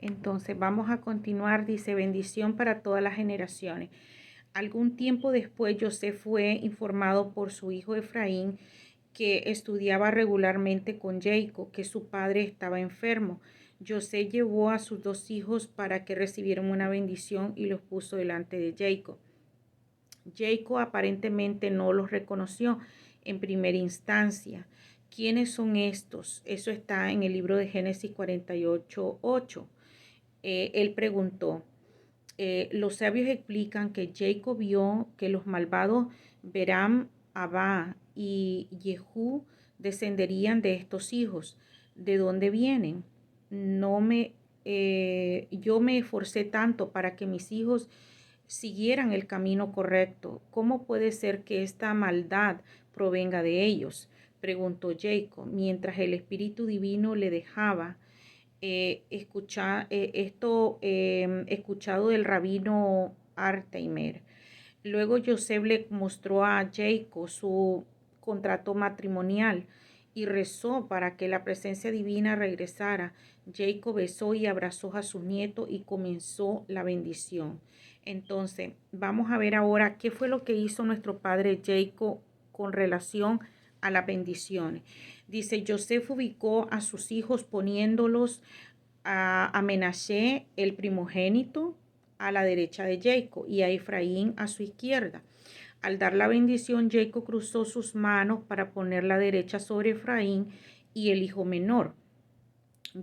Entonces vamos a continuar, dice bendición para todas las generaciones. Algún tiempo después José fue informado por su hijo Efraín, que estudiaba regularmente con Jacob, que su padre estaba enfermo. José llevó a sus dos hijos para que recibieran una bendición y los puso delante de Jacob. Jacob aparentemente no los reconoció en primera instancia. ¿Quiénes son estos? Eso está en el libro de Génesis 48:8. Él preguntó. Los sabios explican que Jacob vio que los malvados Beram, Abá y Jehú descenderían de estos hijos. ¿De dónde vienen? Yo me esforcé tanto para que mis hijos siguieran el camino correcto. ¿Cómo puede ser que esta maldad provenga de ellos? Preguntó Jacob, mientras el Espíritu Divino le dejaba escuchado del rabino Arteimer. Luego Joseph le mostró a Jacob su contrato matrimonial y rezó para que la presencia divina regresara. Jacob besó y abrazó a su nieto y comenzó la bendición. Entonces, vamos a ver ahora qué fue lo que hizo nuestro padre Jacob con relación a las bendiciones. Dice, Joseph ubicó a sus hijos poniéndolos a Menashe, el primogénito, a la derecha de Jacob y a Efraín a su izquierda. Al dar la bendición, Jacob cruzó sus manos para poner la derecha sobre Efraín y el hijo menor.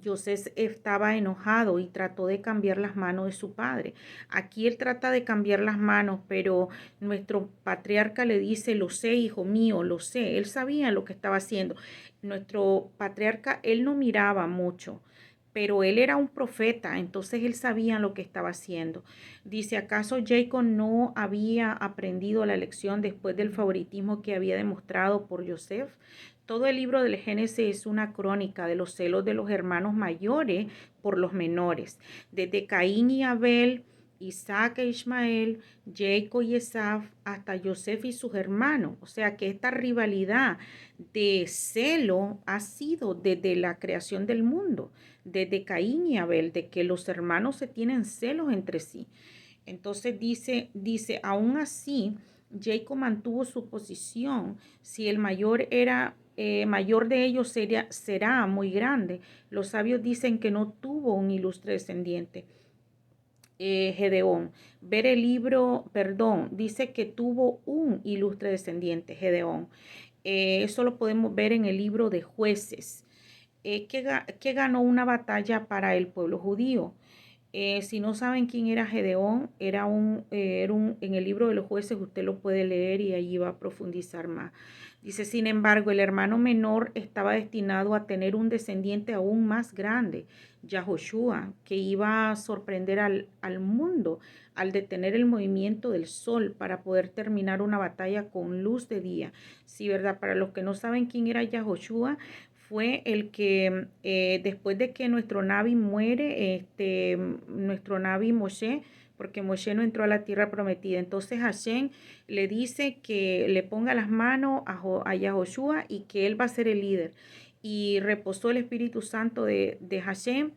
José estaba enojado y trató de cambiar las manos de su padre. Aquí él trata de cambiar las manos, pero nuestro patriarca le dice, lo sé, hijo mío, lo sé. Él sabía lo que estaba haciendo. Nuestro patriarca, él no miraba mucho, pero él era un profeta, entonces él sabía lo que estaba haciendo. Dice, ¿acaso Jacob no había aprendido la lección después del favoritismo que había demostrado por Joseph? Todo el libro del Génesis es una crónica de los celos de los hermanos mayores por los menores. Desde Caín y Abel, Isaac e Ismael, Jacob y Esaf, hasta Joseph y sus hermanos. O sea que esta rivalidad de celo ha sido desde la creación del mundo, desde Caín y Abel, de que los hermanos se tienen celos entre sí. Entonces dice, aún así, Jacob mantuvo su posición. Si el mayor de ellos será muy grande. Los sabios dicen que no tuvo un ilustre descendiente. Gedeón. Ver el libro, perdón, dice que tuvo un ilustre descendiente, Gedeón. Eso lo podemos ver en el libro de Jueces, que ganó una batalla para el pueblo judío. Si no saben quién era Gedeón, en el libro de los jueces usted lo puede leer y allí va a profundizar más. Dice, sin embargo, el hermano menor estaba destinado a tener un descendiente aún más grande, Yahoshua, que iba a sorprender al mundo al detener el movimiento del sol para poder terminar una batalla con luz de día. Sí, ¿verdad? Para los que no saben quién era Yahoshua, fue el que después de que nuestro Nabi muere, nuestro Nabi Moshe, porque Moshe no entró a la tierra prometida. Entonces Hashem le dice que le ponga las manos a Yahoshua y que él va a ser el líder. Y reposó el Espíritu Santo de Hashem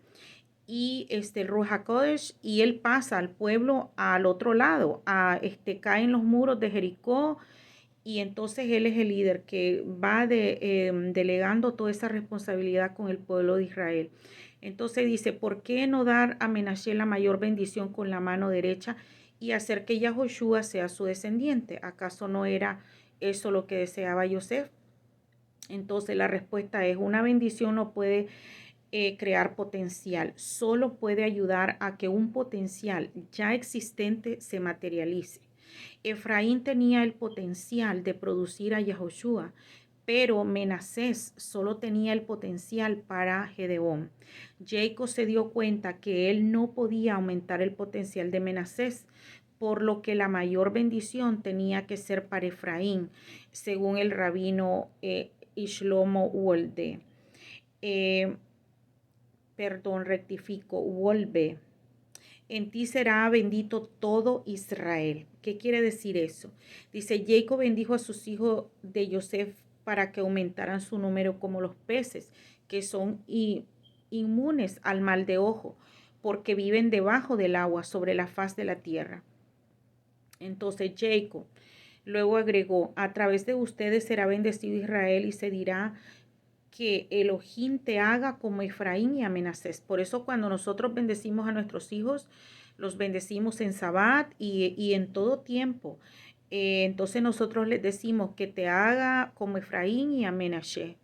y el Ruach HaKodesh, y él pasa al pueblo al otro lado, caen los muros de Jericó, y entonces él es el líder que va delegando toda esa responsabilidad con el pueblo de Israel. Entonces dice, ¿por qué no dar a Menashe la mayor bendición con la mano derecha y hacer que Yahoshua sea su descendiente? ¿Acaso no era eso lo que deseaba Joseph? Entonces la respuesta es, una bendición no puede crear potencial, solo puede ayudar a que un potencial ya existente se materialice. Efraín tenía el potencial de producir a Yahoshua, pero Menasés solo tenía el potencial para Gedeón. Jacob se dio cuenta que él no podía aumentar el potencial de Menasés, por lo que la mayor bendición tenía que ser para Efraín, según el rabino Ishlomo Wolbe. Rectifico, Wolbe. En ti será bendito todo Israel. ¿Qué quiere decir eso? Dice, Jacob bendijo a sus hijos de Joseph para que aumentaran su número como los peces, que son inmunes al mal de ojo. porque viven debajo del agua sobre la faz de la tierra. Entonces Jacob luego agregó, a través de ustedes será bendecido Israel y se dirá que Elohim te haga como Efraín y Amenasés. Por eso cuando nosotros bendecimos a nuestros hijos, los bendecimos en Sabbat y en todo tiempo. Entonces nosotros les decimos que te haga como Efraín y Amenasés.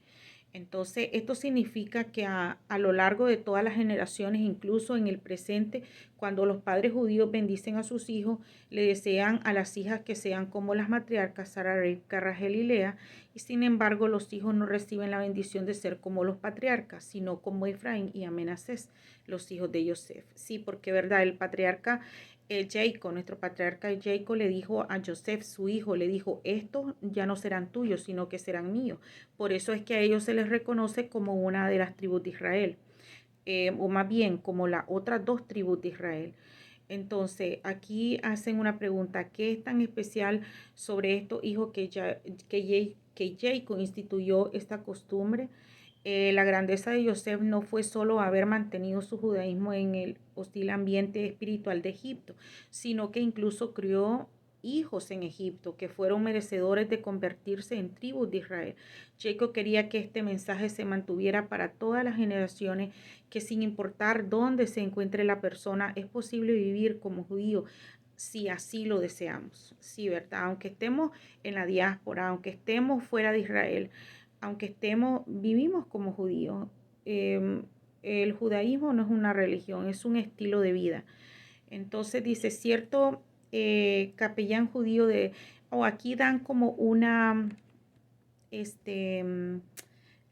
Entonces, esto significa que a lo largo de todas las generaciones, incluso en el presente, cuando los padres judíos bendicen a sus hijos, le desean a las hijas que sean como las matriarcas Sara, Rebeca, Rachel y Lea, y sin embargo los hijos no reciben la bendición de ser como los patriarcas, sino como Efraín y Amenasés, los hijos de Joseph. Sí, porque verdad, el patriarca Jacob, nuestro patriarca Jacob le dijo a Joseph, su hijo, le dijo, estos ya no serán tuyos, sino que serán míos. Por eso es que a ellos se les reconoce como una de las tribus de Israel, o más bien como las otras dos tribus de Israel. Entonces, aquí hacen una pregunta, ¿qué es tan especial sobre estos hijos que Jacob instituyó esta costumbre? La grandeza de Joseph no fue solo haber mantenido su judaísmo en el hostil ambiente espiritual de Egipto, sino que incluso crió hijos en Egipto que fueron merecedores de convertirse en tribus de Israel. Jacob quería que este mensaje se mantuviera para todas las generaciones, que sin importar dónde se encuentre la persona, es posible vivir como judío si así lo deseamos. Sí, ¿verdad? Aunque estemos en la diáspora, aunque estemos fuera de Israel, aunque vivimos como judíos. Eh, el judaísmo no es una religión, es un estilo de vida. Entonces dice, cierto capellán judío o aquí dan como una, este,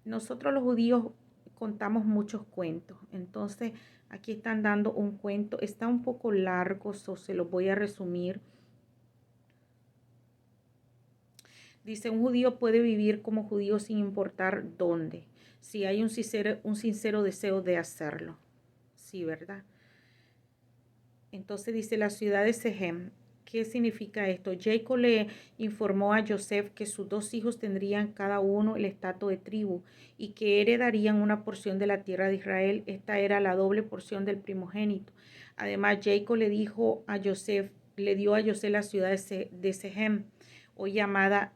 nosotros los judíos contamos muchos cuentos. Entonces aquí están dando un cuento, está un poco largo, se los voy a resumir. Dice, un judío puede vivir como judío sin importar dónde, si hay un sincero deseo de hacerlo. Sí, ¿verdad? Entonces dice, la ciudad de Sechem. ¿Qué significa esto? Jacob le informó a Joseph que sus dos hijos tendrían cada uno el estatus de tribu y que heredarían una porción de la tierra de Israel. Esta era la doble porción del primogénito. Además, Jacob le dio a Joseph la ciudad de Sechem, hoy llamada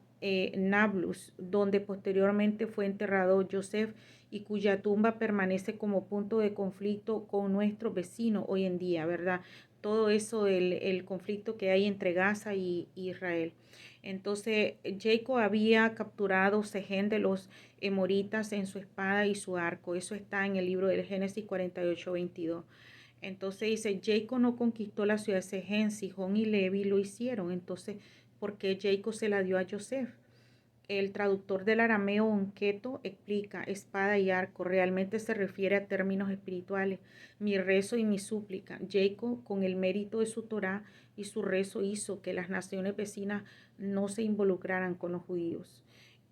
Nablus, donde posteriormente fue enterrado Joseph y cuya tumba permanece como punto de conflicto con nuestro vecino hoy en día, ¿verdad? Todo eso, el conflicto que hay entre Gaza y Israel. Entonces, Jacob había capturado Sején de los emoritas en su espada y su arco. Eso está en el libro del Génesis 48:22. Entonces dice, Jacob no conquistó la ciudad de Sején, Sihón y Levi lo hicieron. Entonces, ¿por qué Jacob se la dio a Joseph? El traductor del arameo Onketo explica, espada y arco, realmente se refiere a términos espirituales. Mi rezo y mi súplica. Jacob, con el mérito de su Torá y su rezo, hizo que las naciones vecinas no se involucraran con los judíos.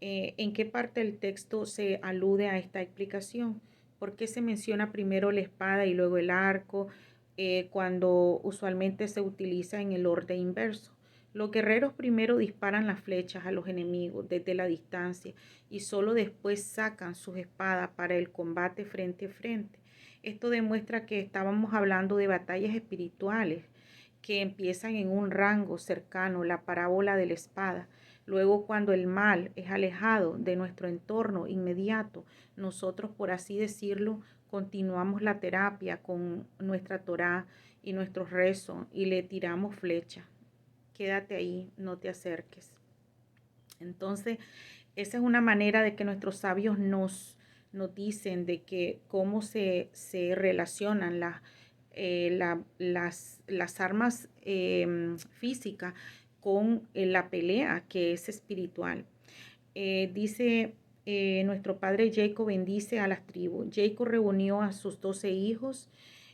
¿En qué parte del texto se alude a esta explicación? ¿Por qué se menciona primero la espada y luego el arco, cuando usualmente se utiliza en el orden inverso? Los guerreros primero disparan las flechas a los enemigos desde la distancia y solo después sacan sus espadas para el combate frente a frente. Esto demuestra que estábamos hablando de batallas espirituales que empiezan en un rango cercano, la parábola de la espada. Luego, cuando el mal es alejado de nuestro entorno inmediato, nosotros, por así decirlo, continuamos la terapia con nuestra Torá y nuestros rezos y le tiramos flechas. Quédate ahí, no te acerques. Entonces, esa es una manera de que nuestros sabios nos dicen de que cómo se relacionan las armas físicas con la pelea que es espiritual. Dice nuestro padre Jacob bendice a las tribus. Jacob reunió a sus 12 hijos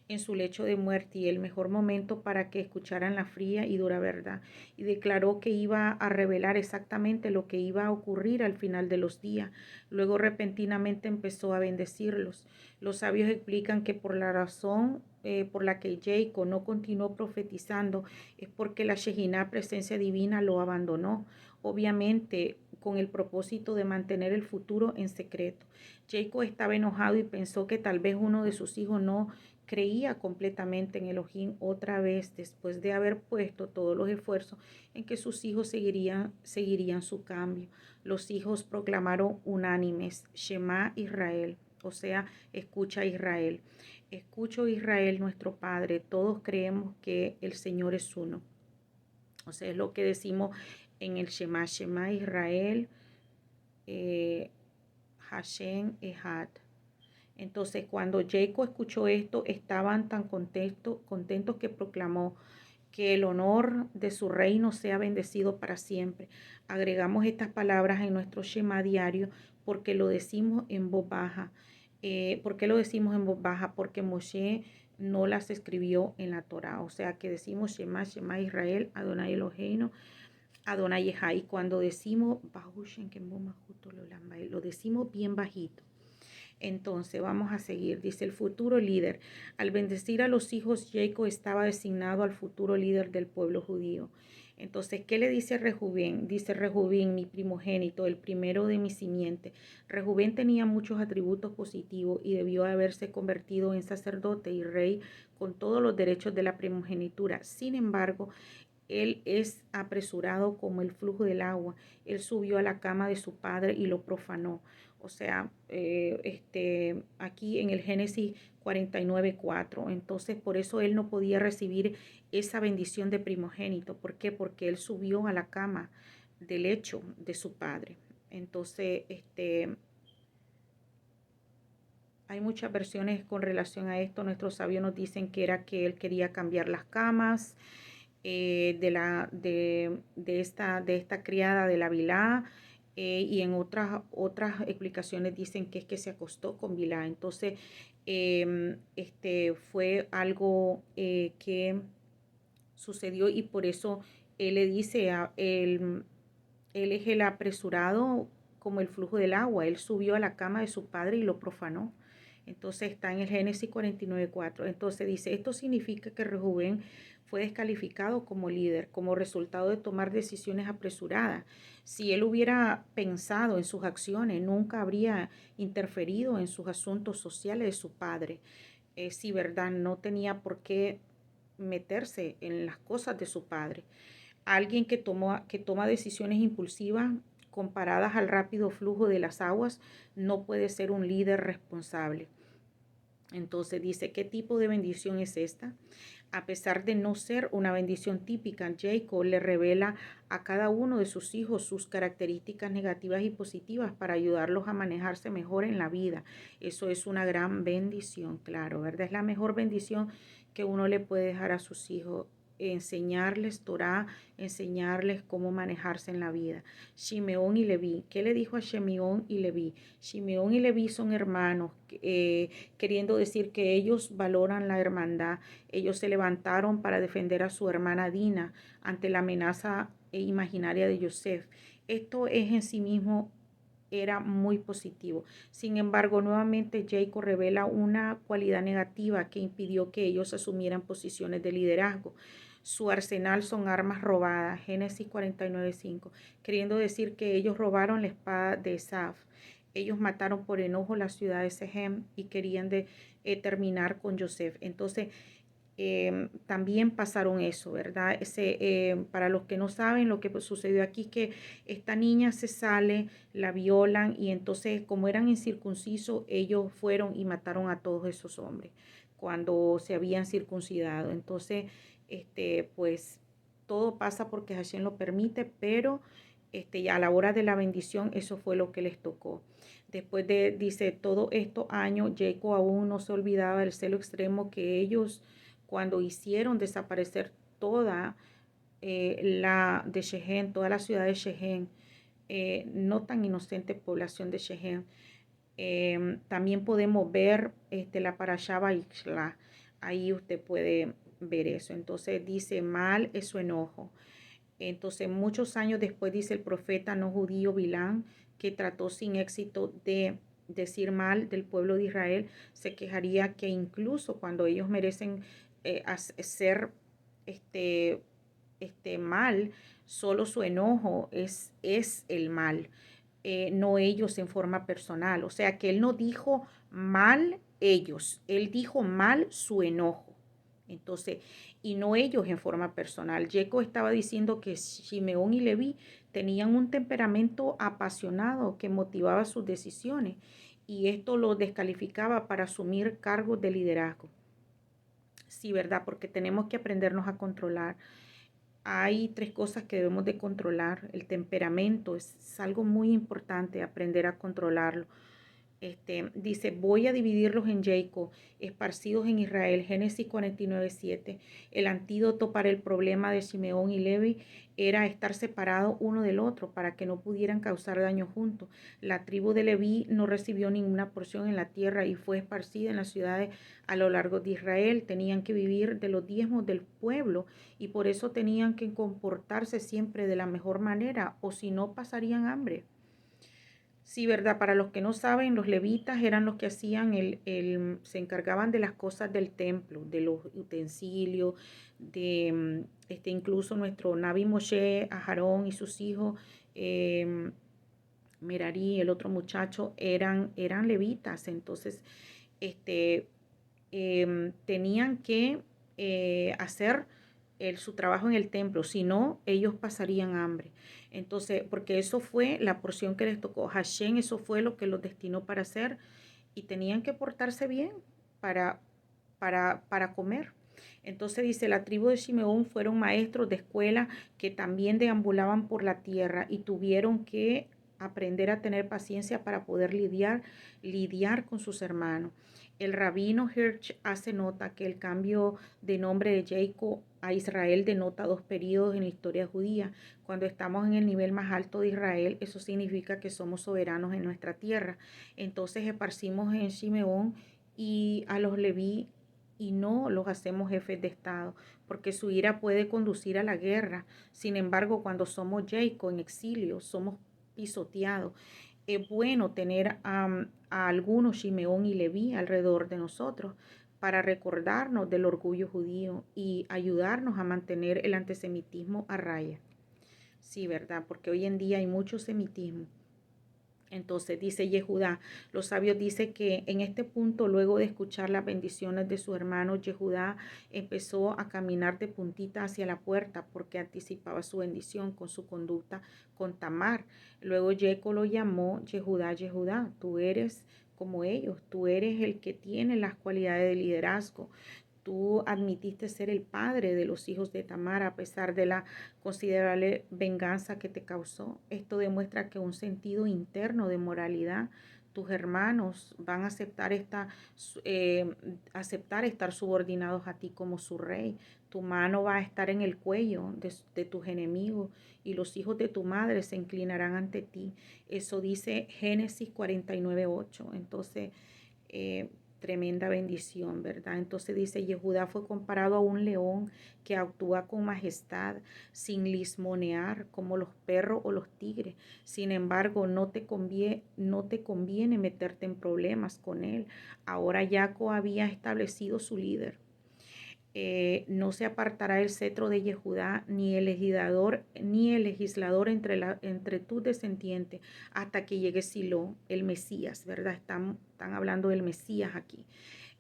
en su lecho de muerte y el mejor momento para que escucharan la fría y dura verdad, y declaró que iba a revelar exactamente lo que iba a ocurrir al final de los días. Luego repentinamente empezó a bendecirlos. Los sabios explican que por la razón por la que Jacob no continuó profetizando es porque la Shejinah, presencia divina, lo abandonó, obviamente con el propósito de mantener el futuro en secreto. Jacob estaba enojado y pensó que tal vez uno de sus hijos no creía completamente en Elohim otra vez después de haber puesto todos los esfuerzos en que sus hijos seguirían su cambio. Los hijos proclamaron unánimes, Shema Israel, o sea, escucha Israel. Escucho Israel, nuestro Padre, todos creemos que el Señor es uno. O sea, es lo que decimos en el Shema, Shema Israel, Hashem Ehad. Entonces, cuando Jacob escuchó esto, estaban tan contentos que proclamó que el honor de su reino sea bendecido para siempre. Agregamos estas palabras en nuestro Shema diario porque lo decimos en voz baja. ¿Por qué lo decimos en voz baja? Porque Moshe no las escribió en la Torah. O sea que decimos Shema, Shema Israel, Adonai Eloheinu, Adonai Ejai. Y cuando decimos, lo decimos bien bajito. Entonces vamos a seguir. Dice el futuro líder. Al bendecir a los hijos, Jacob estaba designado al futuro líder del pueblo judío. Entonces, ¿qué le dice Rehubén? Dice Rehubén, mi primogénito, el primero de mi simiente. Rehubén tenía muchos atributos positivos y debió haberse convertido en sacerdote y rey con todos los derechos de la primogenitura. Sin embargo, él es apresurado como el flujo del agua. Él subió a la cama de su padre y lo profanó. O sea, aquí en el Génesis 49:4. Entonces, por eso él no podía recibir esa bendición de primogénito. ¿Por qué? Porque él subió a la cama del lecho de su padre. Entonces, hay muchas versiones con relación a esto. Nuestros sabios nos dicen que era que él quería cambiar las camas de esta criada de la Bilá, y en otras explicaciones dicen que es que se acostó con Bilá. Entonces, fue algo que sucedió y por eso él le dice él es el apresurado como el flujo del agua. Él subió a la cama de su padre y lo profanó. Entonces está en el Génesis 49:4. Entonces dice, esto significa que Rehubén fue descalificado como líder, como resultado de tomar decisiones apresuradas. Si él hubiera pensado en sus acciones, nunca habría interferido en sus asuntos sociales de su padre. Sí, verdad, no tenía por qué meterse en las cosas de su padre. Alguien que toma decisiones impulsivas comparadas al rápido flujo de las aguas no puede ser un líder responsable. Entonces dice, ¿qué tipo de bendición es esta? A pesar de no ser una bendición típica, Jacob le revela a cada uno de sus hijos sus características negativas y positivas para ayudarlos a manejarse mejor en la vida. Eso es una gran bendición, claro, ¿verdad? Es la mejor bendición que uno le puede dejar a sus hijos, enseñarles Torah, enseñarles cómo manejarse en la vida. Shimeón y Leví. ¿Qué le dijo a Shimeón y Leví? Shimeón y Leví son hermanos, queriendo decir que ellos valoran la hermandad. Ellos se levantaron para defender a su hermana Dina ante la amenaza imaginaria de Yosef. Esto es en sí mismo era muy positivo. Sin embargo, nuevamente Jacob revela una cualidad negativa que impidió que ellos asumieran posiciones de liderazgo. Su arsenal son armas robadas, Génesis 49:5, queriendo decir que ellos robaron la espada de Esaf. Ellos mataron por enojo la ciudad de Sechem y querían terminar con Joseph. Entonces, también pasaron eso, ¿verdad? Para los que no saben, lo que sucedió aquí es que esta niña se sale, la violan y entonces como eran incircuncisos, ellos fueron y mataron a todos esos hombres cuando se habían circuncidado. Entonces, pues todo pasa porque Hashem lo permite, pero ya a la hora de la bendición, eso fue lo que les tocó. Después dice, todos estos años, Jacob aún no se olvidaba del celo extremo que ellos cuando hicieron desaparecer toda la de Shechem, toda la ciudad de Shechem, no tan inocente población de Shechem. También podemos ver la parashá Vayikra. Ahí usted puede ver eso. Entonces dice, mal es su enojo. Entonces muchos años después dice el profeta no judío Bilán, que trató sin éxito de decir mal del pueblo de Israel, se quejaría que incluso cuando ellos merecen ser este, mal, solo su enojo es el mal, no ellos en forma personal. O sea que él no dijo mal ellos. Él dijo mal su enojo. Entonces, y no ellos en forma personal. Jacob estaba diciendo que Simeón y Leví tenían un temperamento apasionado que motivaba sus decisiones y esto los descalificaba para asumir cargos de liderazgo. Sí, ¿verdad? Porque tenemos que aprendernos a controlar. Hay tres cosas que debemos de controlar. El temperamento es algo muy importante, aprender a controlarlo. Dice, voy a dividirlos en Jacob, esparcidos en Israel. Génesis 49:7. El antídoto para el problema de Simeón y Levi era estar separados uno del otro para que no pudieran causar daño juntos. La tribu de Leví no recibió ninguna porción en la tierra y fue esparcida en las ciudades a lo largo de Israel. Tenían que vivir de los diezmos del pueblo y por eso tenían que comportarse siempre de la mejor manera o si no pasarían hambre. Sí, verdad, para los que no saben, los levitas eran los que hacían se encargaban de las cosas del templo, de los utensilios, de incluso nuestro Nabi Moshe, Aarón y sus hijos, Merari, el otro muchacho, eran levitas. Entonces, este, tenían que hacer su trabajo en el templo, si no, ellos pasarían hambre. Entonces, porque eso fue la porción que les tocó. Hashem, eso fue lo que los destinó para hacer y tenían que portarse bien para, para comer. Entonces dice, la tribu de Simeón fueron maestros de escuela que también deambulaban por la tierra y tuvieron que aprender a tener paciencia para poder lidiar con sus hermanos. El rabino Hirsch hace nota que el cambio de nombre de Jacob a Israel denota dos periodos en la historia judía. Cuando estamos en el nivel más alto de Israel, eso significa que somos soberanos en nuestra tierra. Entonces esparcimos en Simeón y a los Leví y no los hacemos jefes de Estado, porque su ira puede conducir a la guerra. Sin embargo, cuando somos Jacob en exilio, somos pisoteados. Es bueno tener a algunos Simeón y Leví alrededor de nosotros para recordarnos del orgullo judío y ayudarnos a mantener el antisemitismo a raya. Sí, ¿verdad? Porque hoy en día hay mucho semitismo. Entonces dice Yehudá, los sabios dicen que en este punto, luego de escuchar las bendiciones de su hermano, Yehudá empezó a caminar de puntita hacia la puerta porque anticipaba su bendición con su conducta con Tamar. Luego Yeco lo llamó Yehudá, Yehudá, tú eres como ellos, tú eres el que tiene las cualidades de liderazgo. Tú admitiste ser el padre de los hijos de Tamar a pesar de la considerable venganza que te causó. Esto demuestra que un sentido interno de moralidad, tus hermanos van a aceptar estar subordinados a ti como su rey. Tu mano va a estar en el cuello de tus enemigos y los hijos de tu madre se inclinarán ante ti. Eso dice Génesis 49:8. Entonces, tremenda bendición, ¿verdad? Entonces dice, Yehudá fue comparado a un león que actúa con majestad, sin lismonear como los perros o los tigres. Sin embargo, no te conviene meterte en problemas con él. Ahora Jacob había establecido su líder. No se apartará el cetro de Yehudá, ni el legislador entre tus descendientes, hasta que llegue Silo, el Mesías, ¿verdad? Están hablando del Mesías aquí.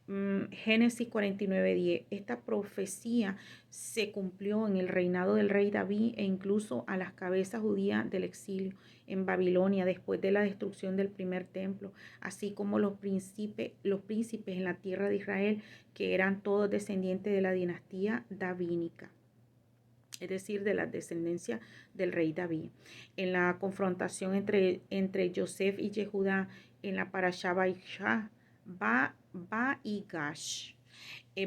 Génesis 49:10. Esta profecía se cumplió en el reinado del rey David e incluso a las cabezas judías del exilio en Babilonia después de la destrucción del primer templo, así como los príncipes en la tierra de Israel, que eran todos descendientes de la dinastía davínica, es decir, de la descendencia del rey David. En la confrontación entre Joseph y Yehudá en la Parashá Ba-y-Gash,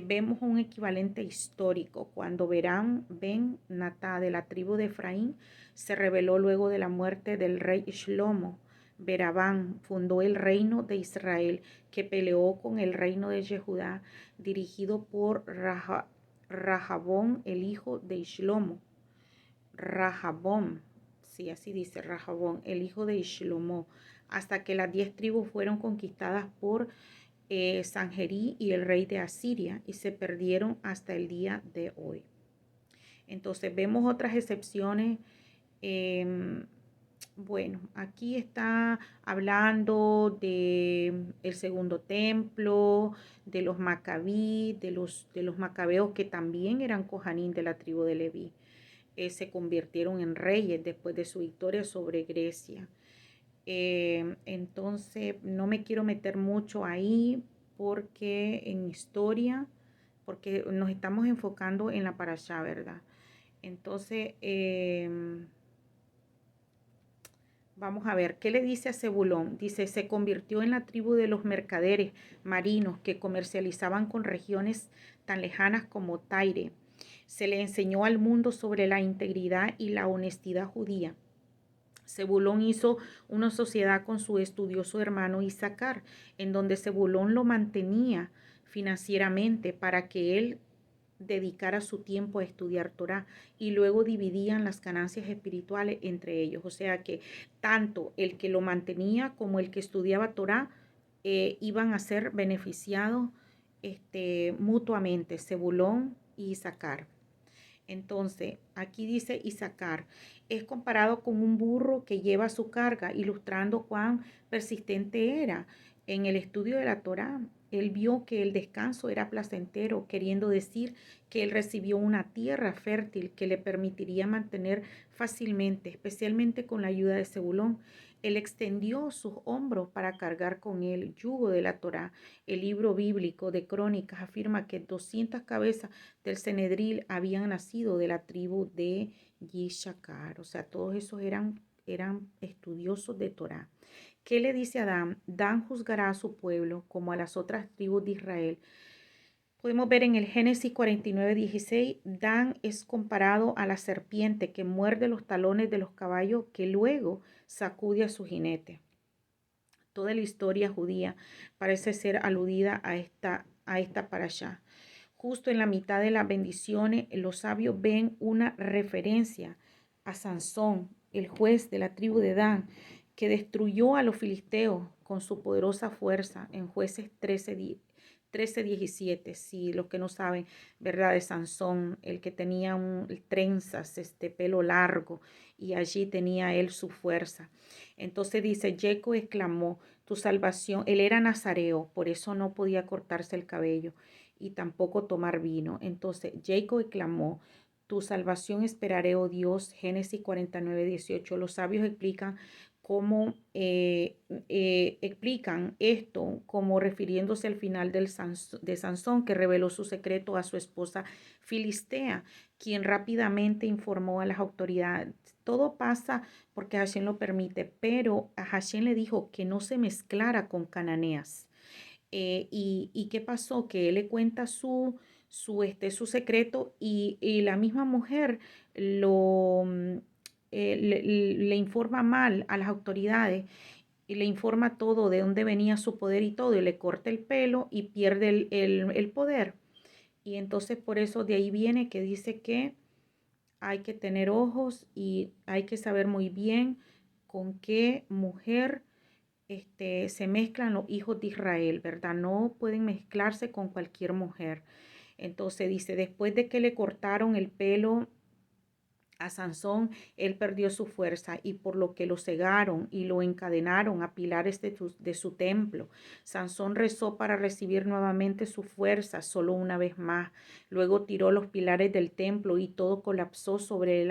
vemos un equivalente histórico cuando Ben Natá de la tribu de Efraín se rebeló luego de la muerte del rey Shlomo. Berabán fundó el reino de Israel que peleó con el reino de Yehudá dirigido por Rahabón, el hijo de Shlomo. Rahabón, sí, así dice Rahabón, el hijo de Shlomo, hasta que las 10 tribus fueron conquistadas por Sanjerí y el rey de Asiria y se perdieron hasta el día de hoy. Entonces vemos otras excepciones Bueno, aquí está hablando de el segundo templo, de los macabí, de los macabeos que también eran cojanín de la tribu de Leví. Se convirtieron en reyes después de su victoria sobre Grecia. Entonces, no me quiero meter mucho ahí porque en historia, porque nos estamos enfocando en la parashá, ¿verdad? Entonces, vamos a ver, ¿qué le dice a Zebulón? Dice, se convirtió en la tribu de los mercaderes marinos que comercializaban con regiones tan lejanas como Taire. Se le enseñó al mundo sobre la integridad y la honestidad judía. Zebulón hizo una sociedad con su estudioso hermano Isaacar, en donde Zebulón lo mantenía financieramente para que él dedicara su tiempo a estudiar Torah y luego dividían las ganancias espirituales entre ellos. O sea que tanto el que lo mantenía como el que estudiaba Torah iban a ser beneficiados mutuamente, Zebulón y Isaacar. Entonces, aquí dice Isaacar, es comparado con un burro que lleva su carga, ilustrando cuán persistente era. En el estudio de la Torá, él vio que el descanso era placentero, queriendo decir que él recibió una tierra fértil que le permitiría mantener fácilmente, especialmente con la ayuda de Zebulón. Él extendió sus hombros para cargar con el yugo de la Torá. El libro bíblico de Crónicas afirma que 200 cabezas del Cenedril habían nacido de la tribu de Yishacar. O sea, todos esos eran estudiosos de Torah. ¿Qué le dice a Dan? Dan juzgará a su pueblo como a las otras tribus de Israel. Podemos ver en el Génesis 49:16, Dan es comparado a la serpiente que muerde los talones de los caballos que luego sacude a su jinete. Toda la historia judía parece ser aludida a esta parashá. Justo en la mitad de las bendiciones, los sabios ven una referencia a Sansón, el juez de la tribu de Dan, que destruyó a los filisteos con su poderosa fuerza en Jueces 13:17. Si los que no saben, ¿verdad? De Sansón, el que tenía trenzas, pelo largo, y allí tenía él su fuerza. Entonces dice, Jacob exclamó, tu salvación, él era nazareo, por eso no podía cortarse el cabello y tampoco tomar vino. Entonces Jacob exclamó, tu salvación esperaré, oh Dios. Génesis 49:18. Los sabios explican cómo explican esto como refiriéndose al final de Sansón, que reveló su secreto a su esposa Filistea, quien rápidamente informó a las autoridades. Todo pasa porque Hashem lo permite, pero a Hashem le dijo que no se mezclara con cananeas. ¿Y qué pasó? Que él le cuenta su secreto y la misma mujer le informa mal a las autoridades y le informa todo de dónde venía su poder y todo, y le corta el pelo y pierde el poder. Y entonces por eso de ahí viene que dice que hay que tener ojos y hay que saber muy bien con qué mujer se mezclan los hijos de Israel, ¿verdad? No pueden mezclarse con cualquier mujer. Entonces dice, después de que le cortaron el pelo a Sansón, él perdió su fuerza y por lo que lo cegaron y lo encadenaron a pilares de su templo. Sansón rezó para recibir nuevamente su fuerza solo una vez más. Luego tiró los pilares del templo y todo colapsó sobre él,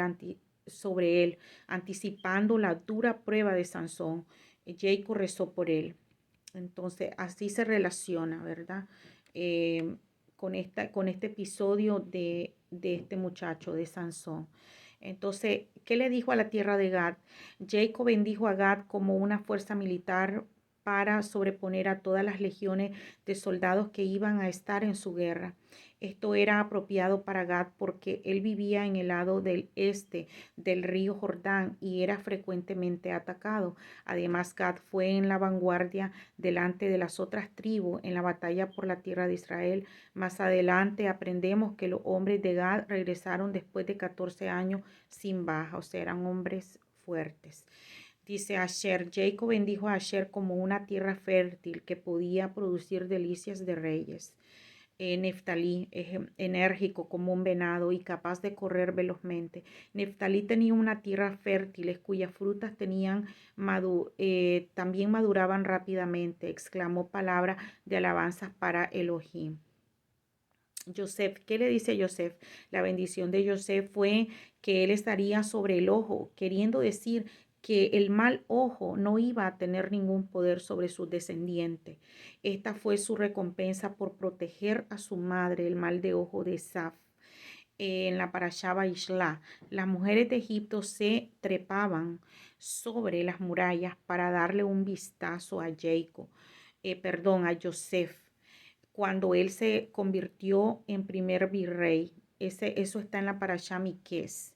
anticipando la dura prueba de Sansón. Jacob rezó por él. Entonces, así se relaciona, ¿verdad? Con este episodio de este muchacho, de Sansón. Entonces, ¿qué le dijo a la tierra de Gad? Jacob bendijo a Gad como una fuerza militar para sobreponer a todas las legiones de soldados que iban a estar en su guerra. Esto era apropiado para Gad porque él vivía en el lado del este del río Jordán y era frecuentemente atacado. Además, Gad fue en la vanguardia delante de las otras tribus en la batalla por la tierra de Israel. Más adelante aprendemos que los hombres de Gad regresaron después de 14 años sin baja, o sea, eran hombres fuertes. Dice Asher, Jacob bendijo a Asher como una tierra fértil que podía producir delicias de reyes. Neftalí es enérgico como un venado y capaz de correr velozmente. Neftalí tenía una tierra fértil cuyas frutas también maduraban rápidamente. Exclamó palabra de alabanzas para Elohim. Joseph, ¿qué le dice Joseph? La bendición de Joseph fue que él estaría sobre el ojo, queriendo decir que el mal ojo no iba a tener ningún poder sobre su descendiente. Esta fue su recompensa por proteger a su madre, el mal de ojo de Saf. En la Parashá Vaishla, las mujeres de Egipto se trepaban sobre las murallas para darle un vistazo a a Joseph cuando él se convirtió en primer virrey. Eso está en la Parashá Miqués.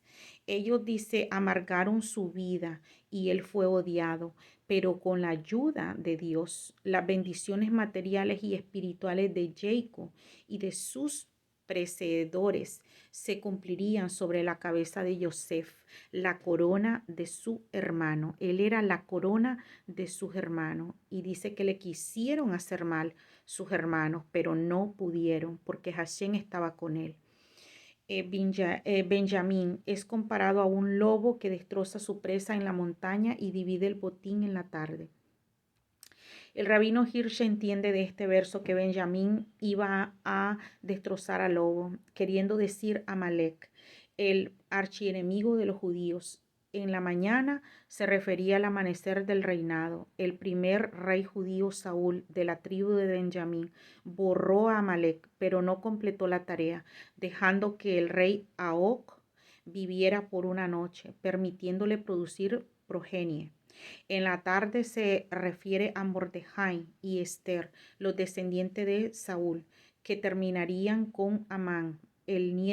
Ellos, dice, amargaron su vida y él fue odiado, pero con la ayuda de Dios, las bendiciones materiales y espirituales de Jacob y de sus precededores se cumplirían sobre la cabeza de Joseph, la corona de su hermano. Él era la corona de sus hermanos y dice que le quisieron hacer mal sus hermanos, pero no pudieron porque Hashem estaba con él. Benjamín es comparado a un lobo que destroza su presa en la montaña y divide el botín en la tarde. El rabino Hirsch entiende de este verso que Benjamín iba a destrozar al lobo, queriendo decir Amalek, el archienemigo de los judíos. En la mañana se refería al amanecer del reinado. El primer rey judío, Saúl, de la tribu de Benjamín, borró a Amalek, pero no completó la tarea, dejando que el rey Aoc viviera por una noche, permitiéndole producir progenie. En la tarde se refiere a Mordejai y Esther, los descendientes de Saúl, que terminarían con Amán, el nieto